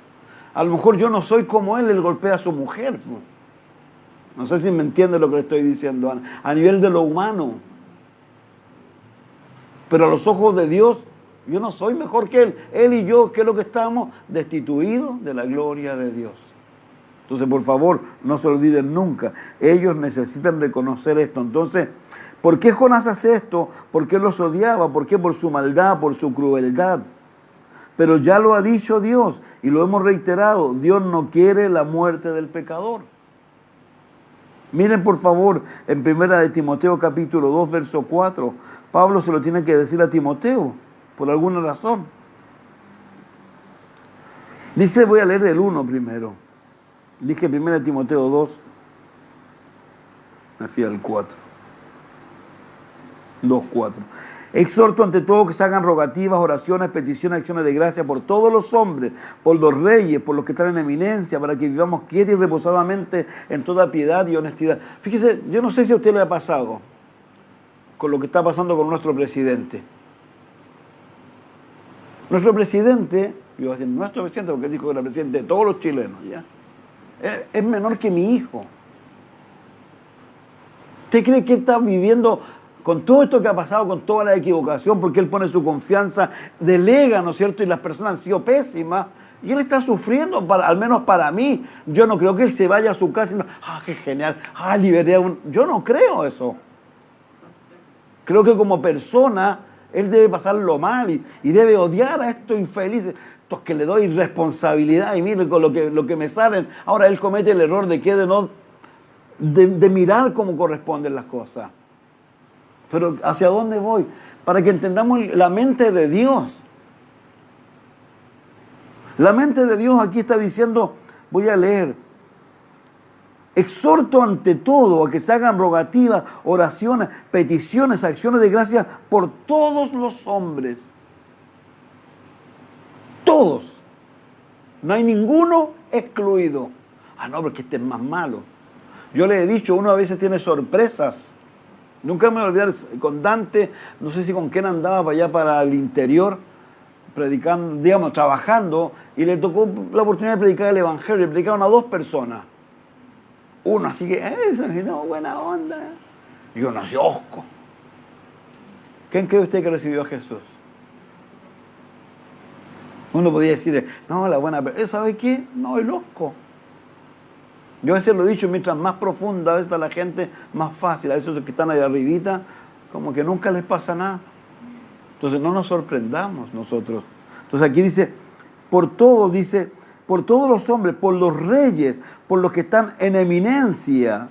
A lo mejor yo no soy como él golpea a su mujer. No sé si me entiende lo que le estoy diciendo a nivel de lo humano. Pero a los ojos de Dios, yo no soy mejor que él. Él y yo, ¿qué es lo que estamos? Destituidos de la gloria de Dios. Entonces, por favor, no se olviden nunca. Ellos necesitan reconocer esto. Entonces, ¿Por qué Jonás hace esto? ¿Por qué los odiaba? ¿Por qué? Por su maldad, por su crueldad. Pero ya lo ha dicho Dios y lo hemos reiterado. Dios no quiere la muerte del pecador. Miren por favor en 1 de Timoteo capítulo 2 verso 4. Pablo se lo tiene que decir a Timoteo por alguna razón. Dice, voy a leer el 1 primero. Dije 1 de Timoteo 2. Me fui al 4. 2:4. Exhorto ante todo que se hagan rogativas, oraciones, peticiones, acciones de gracia por todos los hombres, por los reyes, por los que están en eminencia, para que vivamos quietos y reposadamente en toda piedad y honestidad. Fíjese, yo no sé si a usted le ha pasado con lo que está pasando con nuestro presidente. Nuestro presidente, yo voy a decir nuestro presidente porque dijo que era presidente de todos los chilenos, ¿ya? Es menor que mi hijo. ¿Usted cree que él está viviendo con todo esto que ha pasado, con toda la equivocación, porque él pone su confianza, delega, ¿no es cierto? Y las personas han sido pésimas, y él está sufriendo, al menos para mí. Yo no creo que él se vaya a su casa y no, qué genial, liberé a un... Yo no creo eso. Creo que como persona, él debe pasarlo mal y debe odiar a estos infelices, estos que le doy responsabilidad, y miren con lo que me salen. Ahora él comete el error de que de mirar cómo corresponden las cosas. Pero ¿hacia dónde voy? Para que entendamos la mente de Dios. La mente de Dios aquí está diciendo, voy a leer, exhorto ante todo a que se hagan rogativas, oraciones, peticiones, acciones de gracia por todos los hombres. Todos. No hay ninguno excluido. No, porque este es más malo. Yo le he dicho, uno a veces tiene sorpresas. Nunca me voy a olvidar con Dante, no sé si con quién andaba para allá, para el interior, predicando, digamos, trabajando, y le tocó la oportunidad de predicar el Evangelio. Le predicaron a 2 personas. Uno así que, no, buena onda. Y uno así, osco. ¿Quién cree usted que recibió a Jesús? Uno podía decir, no, la buena persona. ¿Sabe qué? No, el osco. Yo a veces lo he dicho, mientras más profunda a veces está la gente, más fácil. A veces los que están ahí arribita, como que nunca les pasa nada. Entonces no nos sorprendamos nosotros. Entonces aquí dice, por todos los hombres, por los reyes, por los que están en eminencia.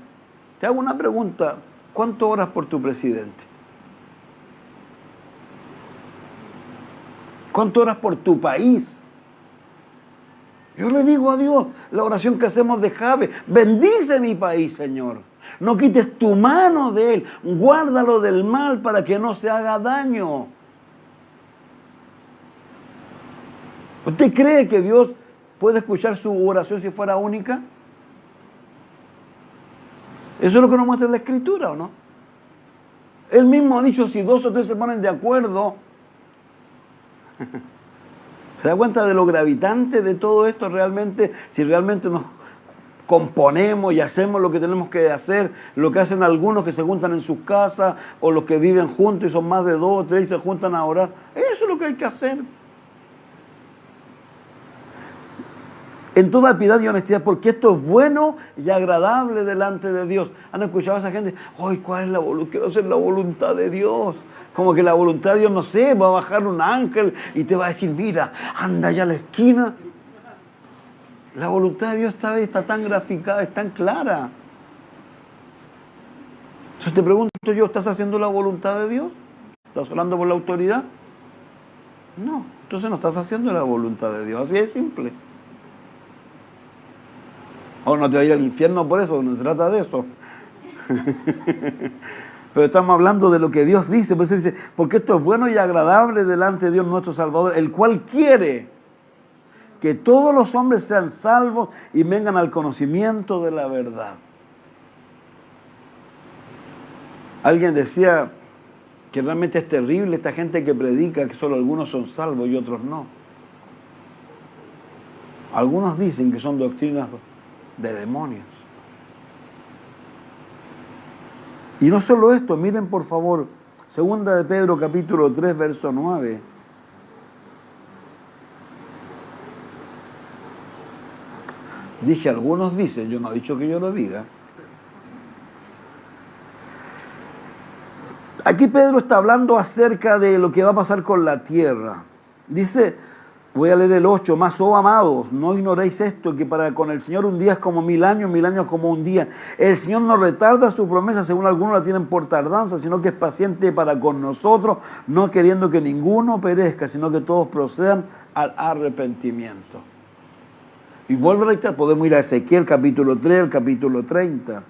Te hago una pregunta, ¿cuánto oras por tu presidente? ¿Cuánto oras por tu país? Yo le digo a Dios, la oración que hacemos de Jabes, bendice mi país, Señor. No quites tu mano de él, guárdalo del mal para que no se haga daño. ¿Usted cree que Dios puede escuchar su oración si fuera única? Eso es lo que nos muestra la Escritura, ¿o no? Él mismo ha dicho, si 2 o 3 se ponen de acuerdo... ¿Se da cuenta de lo gravitante de todo esto realmente? Si realmente nos componemos y hacemos lo que tenemos que hacer, lo que hacen algunos que se juntan en sus casas, o los que viven juntos y son más de 2 o 3 y se juntan a orar. Eso es lo que hay que hacer. En toda piedad y honestidad, porque esto es bueno y agradable delante de Dios. ¿Han escuchado a esa gente? ¡Ay, cuál es la voluntad! Quiero hacer la voluntad de Dios. Como que la voluntad de Dios, no sé, va a bajar un ángel y te va a decir, mira, anda allá a la esquina. La voluntad de Dios está tan graficada, es tan clara. Entonces te pregunto yo, ¿estás haciendo la voluntad de Dios? ¿Estás orando por la autoridad? No, entonces no estás haciendo la voluntad de Dios, así de simple. O no te va a ir al infierno por eso, no se trata de eso. Pero estamos hablando de lo que Dios dice. Pues dice, porque esto es bueno y agradable delante de Dios nuestro Salvador, el cual quiere que todos los hombres sean salvos y vengan al conocimiento de la verdad. Alguien decía que realmente es terrible esta gente que predica que solo algunos son salvos y otros no. Algunos dicen que son doctrinas de demonios. Y no solo esto, miren por favor, 2 de Pedro capítulo 3, verso 9. Dije, algunos dicen, yo no he dicho que yo lo diga. Aquí Pedro está hablando acerca de lo que va a pasar con la tierra. Dice, voy a leer el 8, más, oh amados, no ignoréis esto, que para con el Señor un día es como 1000 años como un día. El Señor no retarda su promesa, según algunos la tienen por tardanza, sino que es paciente para con nosotros, no queriendo que ninguno perezca, sino que todos procedan al arrepentimiento. Y vuelvo a reiterar, podemos ir a Ezequiel capítulo 3, el capítulo 30.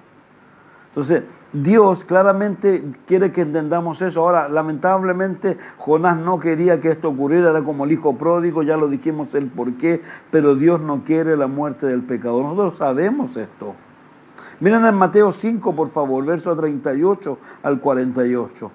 Entonces, Dios claramente quiere que entendamos eso. Ahora, lamentablemente, Jonás no quería que esto ocurriera, era como el hijo pródigo, ya lo dijimos el por qué, pero Dios no quiere la muerte del pecador. Nosotros sabemos esto. Miren en Mateo 5, por favor, verso 38 al 48.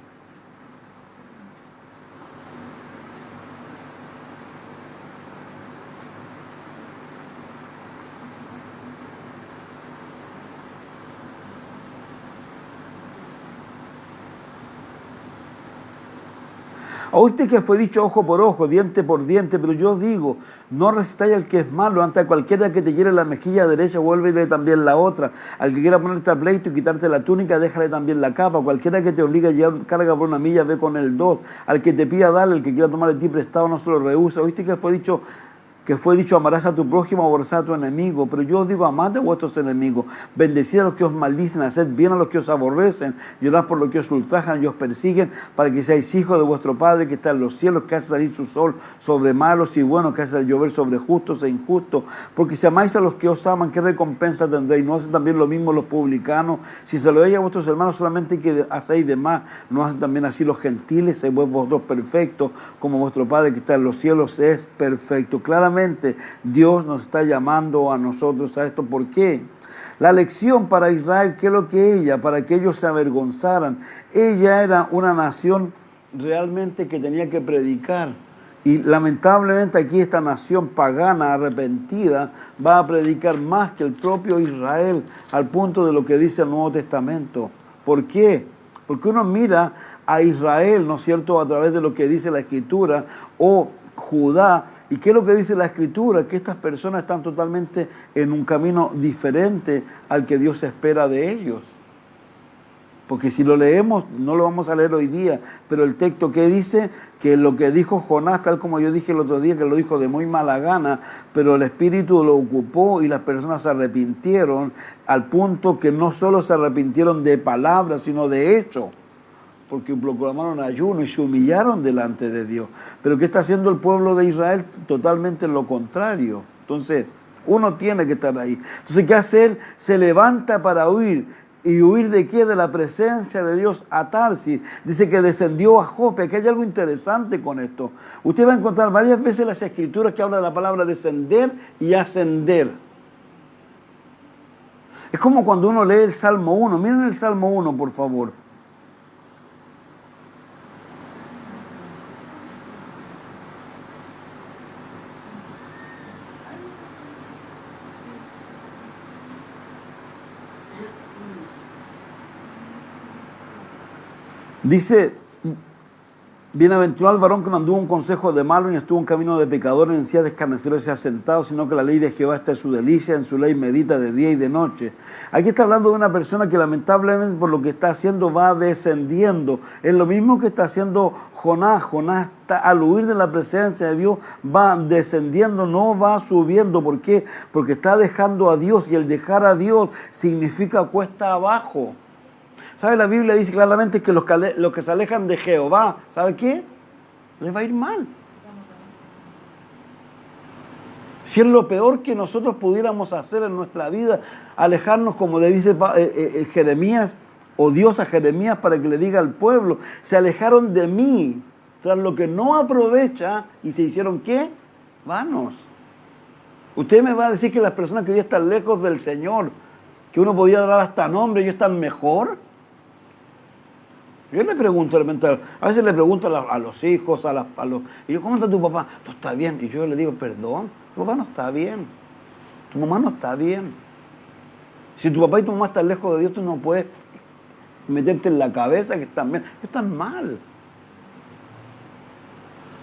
Oíste que fue dicho ojo por ojo, diente por diente, pero yo digo, no resistáis al que es malo, ante cualquiera que te quiere la mejilla derecha, vuélvele también la otra. Al que quiera ponerte a pleito y quitarte la túnica, déjale también la capa. Cualquiera que te obligue a llevar carga por una milla, ve con el 2. Al que te pida darle, el que quiera tomar de ti prestado, no se lo rehúsa. Oíste que fue dicho, amarás a tu prójimo, aborrecerás a tu enemigo. Pero yo os digo, amad a vuestros enemigos, bendecid a los que os maldicen, haced bien a los que os aborrecen, llorad por los que os ultrajan y os persiguen, para que seáis hijos de vuestro Padre que está en los cielos, que hace salir su sol sobre malos y buenos, que hace llover sobre justos e injustos. Porque si amáis a los que os aman, ¿qué recompensa tendréis? ¿No hacen también lo mismo los publicanos? Si se lo veis a vuestros hermanos solamente que hacéis de más, ¿no hacen también así los gentiles? Sed vosotros perfectos, como vuestro Padre que está en los cielos es perfecto. Claramente Dios nos está llamando a nosotros a esto. ¿Por qué? La lección para Israel, ¿qué es lo que ella? Para que ellos se avergonzaran. Ella era una nación realmente que tenía que predicar. Y lamentablemente aquí esta nación pagana, arrepentida, va a predicar más que el propio Israel, al punto de lo que dice el Nuevo Testamento. ¿Por qué? Porque uno mira a Israel, ¿no es cierto?, a través de lo que dice la Escritura, o Judá, y qué es lo que dice la Escritura, que estas personas están totalmente en un camino diferente al que Dios espera de ellos. Porque si lo leemos, no lo vamos a leer hoy día, pero el texto que dice que lo que dijo Jonás, tal como yo dije el otro día, que lo dijo de muy mala gana, pero el Espíritu lo ocupó y las personas se arrepintieron, al punto que no solo se arrepintieron de palabras, sino de hecho, porque proclamaron ayuno y se humillaron delante de Dios. Pero ¿qué está haciendo el pueblo de Israel? Totalmente lo contrario. Entonces, uno tiene que estar ahí. Entonces, ¿qué hace él? Se levanta para huir. ¿Y huir de qué? De la presencia de Dios a Tarsis. Dice que descendió a Jope. Aquí hay algo interesante con esto. Usted va a encontrar varias veces las escrituras que hablan de la palabra descender y ascender. Es como cuando uno lee el Salmo 1. Miren el Salmo 1, por favor. Dice, bienaventurado el varón que no anduvo en consejo de malo, ni estuvo en camino de pecadores, ni en silla de escarnecedores se ha sentado, sino que la ley de Jehová está en su delicia, en su ley medita de día y de noche. Aquí está hablando de una persona que lamentablemente por lo que está haciendo va descendiendo. Es lo mismo que está haciendo Jonás. Jonás está, al huir de la presencia de Dios, va descendiendo, no va subiendo. ¿Por qué? Porque está dejando a Dios, y el dejar a Dios significa cuesta abajo. ¿Sabe? La Biblia dice claramente que los que se alejan de Jehová, ¿sabe qué? Les va a ir mal. Si es lo peor que nosotros pudiéramos hacer en nuestra vida, alejarnos, como le dice Jeremías, o Dios a Jeremías para que le diga al pueblo, se alejaron de mí, tras lo que no aprovecha, y se hicieron ¿qué? Vanos. Usted me va a decir que las personas que hoy están lejos del Señor, que uno podía dar hasta nombre, ellos están mejor. Yo le pregunto, a veces le pregunto a los hijos, y yo, ¿cómo está tu papá? No está bien. Y yo le digo, perdón, tu papá no está bien. Tu mamá no está bien. Si tu papá y tu mamá están lejos de Dios, tú no puedes meterte en la cabeza que están bien. Están mal.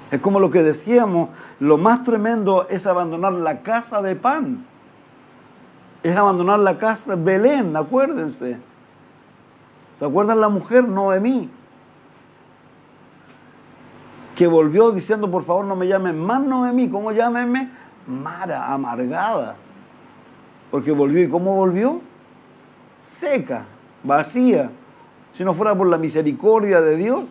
Es como lo que decíamos, lo más tremendo es abandonar la casa de pan. Es abandonar la casa de Belén, acuérdense. ¿Se acuerdan la mujer Noemí? que volvió diciendo, por favor no me llamen más Noemí, ¿cómo llámenme? Mara, amargada. Porque volvió, ¿y cómo volvió? Seca, vacía. Si no fuera por la misericordia de Dios.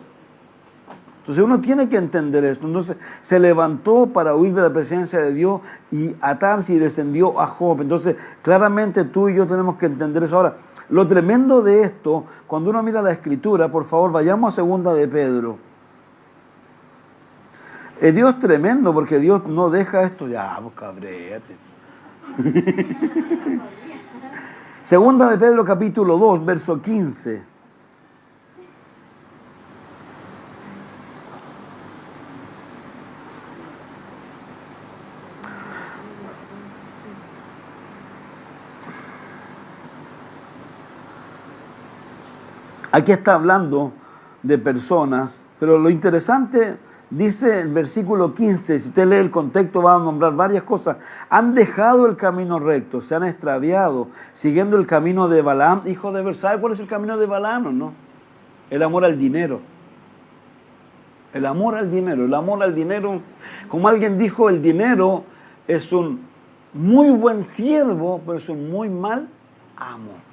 Entonces uno tiene que entender esto. Entonces se levantó para huir de la presencia de Dios y atarse y descendió a Job. Entonces claramente tú y yo tenemos que entender eso. Ahora, lo tremendo de esto, cuando uno mira la Escritura, por favor, vayamos a 2 de Pedro. Dios es tremendo porque Dios no deja esto. Ya, pues cabréate. 2 de Pedro capítulo 2, verso 15. Aquí está hablando de personas, pero lo interesante, dice el versículo 15, si usted lee el contexto va a nombrar varias cosas. Han dejado el camino recto, se han extraviado, siguiendo el camino de Balaam, hijo de Beor. ¿Sabe cuál es el camino de Balaam o no? El amor al dinero. El amor al dinero, el amor al dinero. Como alguien dijo, el dinero es un muy buen siervo, pero es un muy mal amo.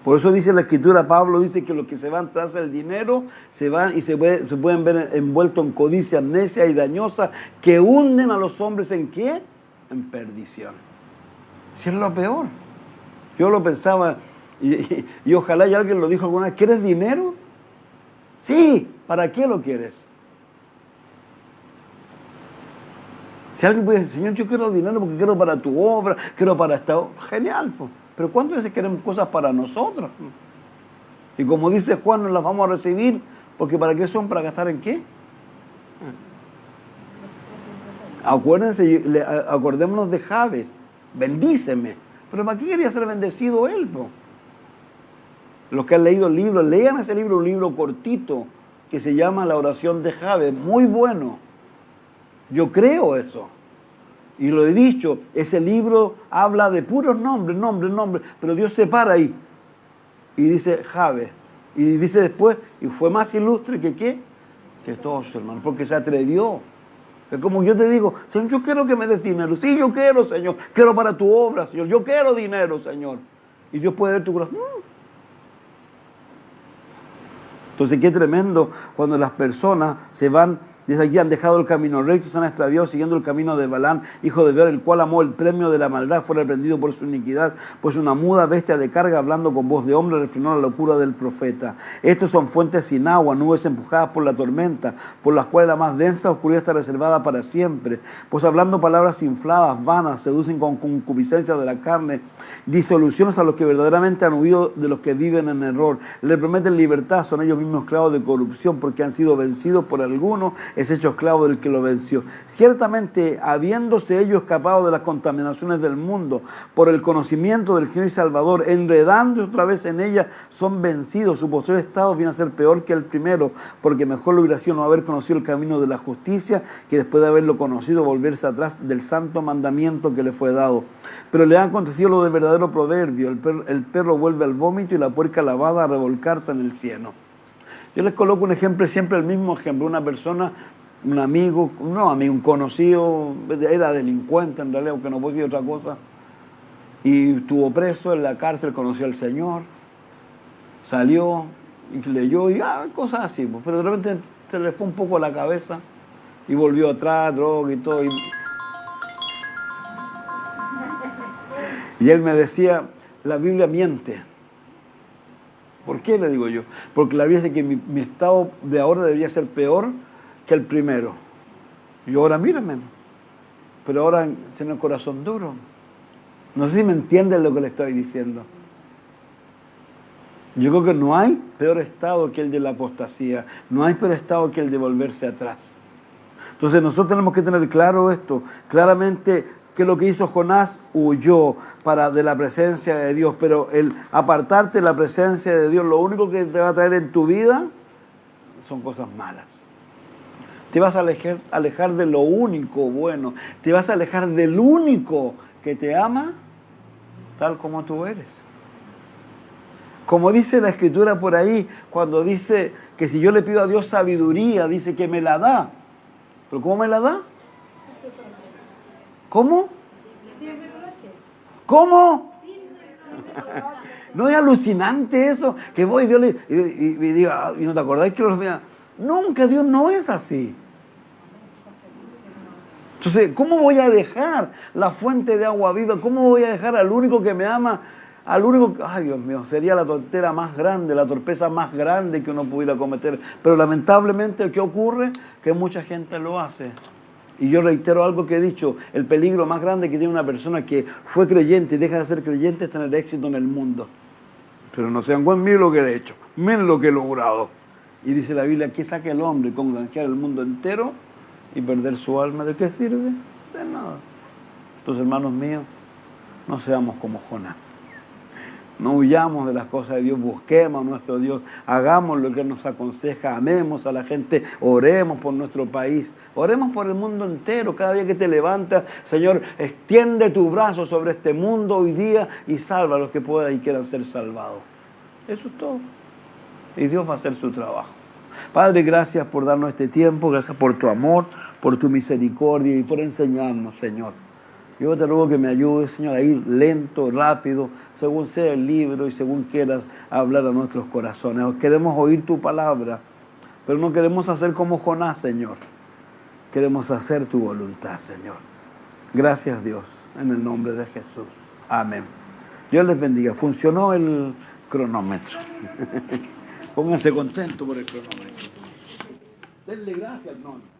Por eso dice la Escritura, Pablo dice que los que se van tras el dinero se van y se pueden ver envueltos en codicias necias y dañosas que hunden a los hombres ¿en qué? En perdición. Si es lo peor. Yo lo pensaba y ojalá y alguien lo dijo alguna vez, ¿quieres dinero? Sí, ¿para qué lo quieres? Si alguien puede decir, Señor, yo quiero dinero porque quiero para tu obra, quiero para esta obra, genial, pues. Pero ¿cuántas veces queremos cosas para nosotros? Y como dice Juan, no las vamos a recibir, porque ¿para qué son? ¿Para gastar en qué? Acuérdense, acordémonos de Jabes, bendíceme. Pero ¿para qué quería ser bendecido él? Po? Los que han leído el libro, lean ese libro, un libro cortito, que se llama La oración de Jabes, muy bueno. Yo creo eso. Y lo he dicho, ese libro habla de puros nombres, pero Dios se para ahí y dice Jabes. Y dice después, y fue más ilustre que ¿qué? Que todos, hermano, porque se atrevió. Es como yo te digo, Señor, yo quiero que me des dinero. Sí, yo quiero, Señor, quiero para tu obra, Señor, yo quiero dinero, Señor. Y Dios puede ver tu corazón. Entonces, qué tremendo cuando las personas se van. Dice aquí, han dejado el camino recto, se han extraviado siguiendo el camino de Balaam, hijo de Beor, el cual amó el premio de la maldad, fue reprendido por su iniquidad, pues una muda bestia de carga, hablando con voz de hombre, refinó la locura del profeta. Estos son fuentes sin agua, nubes empujadas por la tormenta, por las cuales la más densa oscuridad está reservada para siempre. Pues hablando palabras infladas, vanas, seducen con concupiscencia de la carne, disoluciones a los que verdaderamente han huido de los que viven en error. Le prometen libertad, son ellos mismos esclavos de corrupción, porque han sido vencidos por algunos, es hecho esclavo del que lo venció. Ciertamente, habiéndose ellos escapado de las contaminaciones del mundo por el conocimiento del Señor y Salvador, enredándose otra vez en ella, son vencidos. Su posterior estado viene a ser peor que el primero, porque mejor lo hubiera sido no haber conocido el camino de la justicia, que después de haberlo conocido, volverse atrás del santo mandamiento que le fue dado. Pero le ha acontecido lo del verdadero proverbio, el perro vuelve al vómito y la puerca lavada a revolcarse en el cieno. Yo les coloco un ejemplo, siempre el mismo ejemplo. Una persona, un amigo, un conocido, era delincuente en realidad, porque no podía decir otra cosa, y estuvo preso en la cárcel, conoció al Señor, salió y leyó, y cosas así, pero de repente se le fue un poco la cabeza y volvió atrás, droga y todo. Y él me decía, la Biblia miente. ¿Por qué? Le digo yo. Porque la Biblia dice que mi estado de ahora debería ser peor que el primero. Y ahora mírame. Pero ahora tiene el corazón duro. No sé si me entienden lo que le estoy diciendo. Yo creo que no hay peor estado que el de la apostasía. No hay peor estado que el de volverse atrás. Entonces nosotros tenemos que tener claro esto. Claramente, que lo que hizo Jonás, huyó de la presencia de Dios, pero el apartarte de la presencia de Dios, lo único que te va a traer en tu vida son cosas malas. Te vas a alejar de lo único bueno, te vas a alejar del único que te ama tal como tú eres. Como dice la Escritura por ahí, cuando dice que si yo le pido a Dios sabiduría, dice que me la da. ¿Pero cómo me la da? ¿Cómo? ¿Cómo? ¿No es alucinante eso? Que voy y Dios le y diga, ¿y no te acordáis que los días? Nunca, Dios no es así. Entonces, ¿cómo voy a dejar la fuente de agua viva? ¿Cómo voy a dejar al único que me ama? Al único que, ay Dios mío, sería la tontera más grande, la torpeza más grande que uno pudiera cometer. Pero lamentablemente, ¿qué ocurre? Que mucha gente lo hace. Y yo reitero algo que he dicho, el peligro más grande que tiene una persona que fue creyente y deja de ser creyente es tener éxito en el mundo. Pero no sean buen, miren lo que he hecho, miren lo que he logrado. Y dice la Biblia, ¿qué saca el hombre con granjear el mundo entero y perder su alma? ¿De qué sirve? De nada. Entonces, hermanos míos, no seamos como Jonás. No huyamos de las cosas de Dios, busquemos a nuestro Dios, hagamos lo que Él nos aconseja, amemos a la gente, oremos por nuestro país, oremos por el mundo entero. Cada día que te levantas, Señor, extiende tu brazo sobre este mundo hoy día y salva a los que puedan y quieran ser salvados. Eso es todo. Y Dios va a hacer su trabajo. Padre, gracias por darnos este tiempo, gracias por tu amor, por tu misericordia y por enseñarnos, Señor. Yo te ruego que me ayudes, Señor, a ir lento, rápido, según sea el libro y según quieras hablar a nuestros corazones. Queremos oír tu palabra, pero no queremos hacer como Jonás, Señor. Queremos hacer tu voluntad, Señor. Gracias, Dios, en el nombre de Jesús. Amén. Dios les bendiga. Funcionó el cronómetro. Pónganse contentos por el cronómetro. Denle gracias, no.